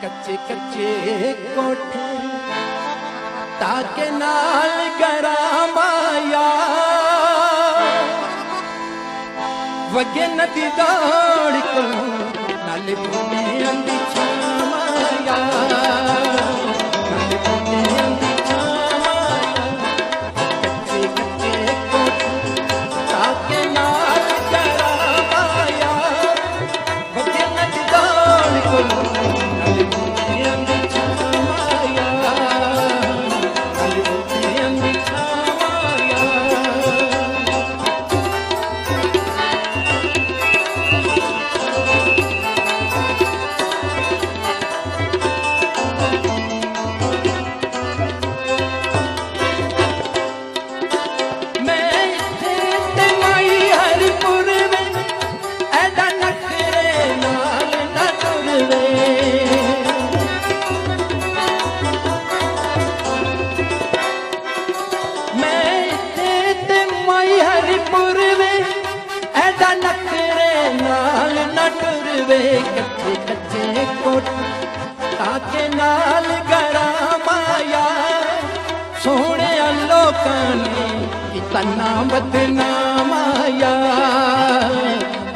कच्चे कच्चे कोठे ताके नाल गरामाया वगे नदी दौड़ को नाल बूटे अंदी छामाया नाल बूटे अंदी छामाया कच्चे कच्चे कोठे ताके नाल गरामाया वगे नदी दौड़ को कच्चे कच्चे कोठे ताके नाल गरामाया सोहणे लोकां ने कीता ना बदनामाया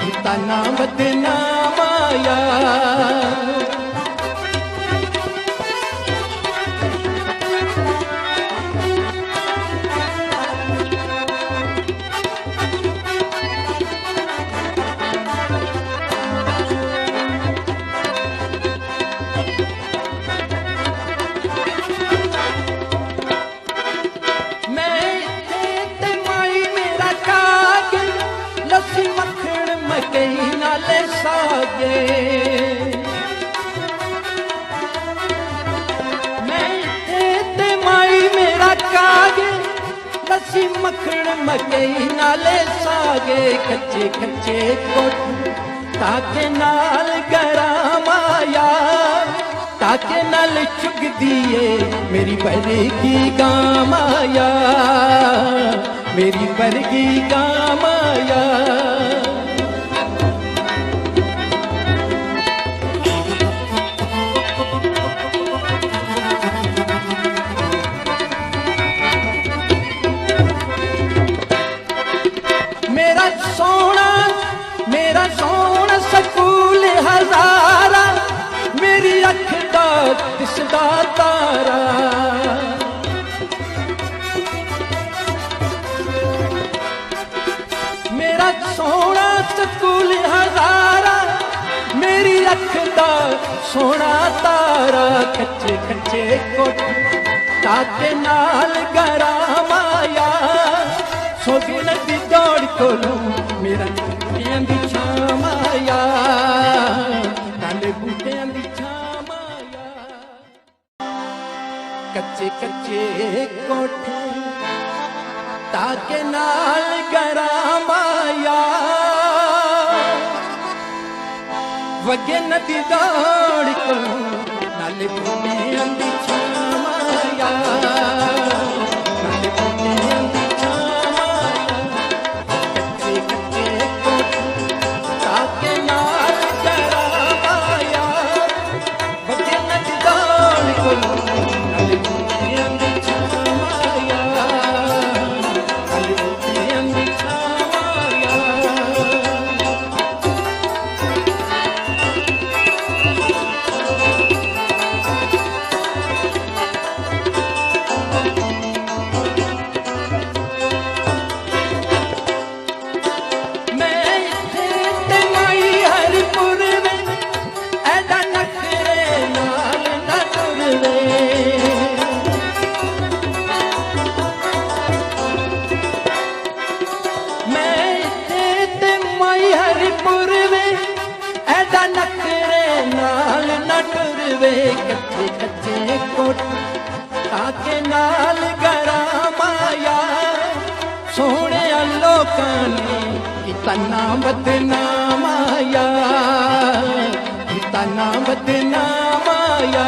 कीता ना बदनामाया मकई नाले सागे मैं ते माई मेरा कागे लस्सी मखण मकई नाले सागे कच्चे कच्चे कोठे ताके नाल गरामाया ताके नाल चुग दिए मेरी वर्गी गामाया मेरी वर्गी गामाया मेरा सोना सकूल हजारा मेरी अख दा दिसदा तारा मेरा सोना सकूल हजारा मेरी अख दा सोना तारा कच्चे कच्चे कोठे ताके नाल गरामाया सोगी नदी दौड़ कोलू मेरा बूटियां दी छामाया नाले बूटियां दी छामाया कच्चे कच्चे कोठे ताके नाल गरामाया वगे नदी दौड़ को नाले बूटियां दी छामाया नाले बूटियां दी कच्चे कच्चे कोठे ताके नाल गरामाया सोहणे लोकां ने कीता ना बदनामाया कीता ना बदनामाया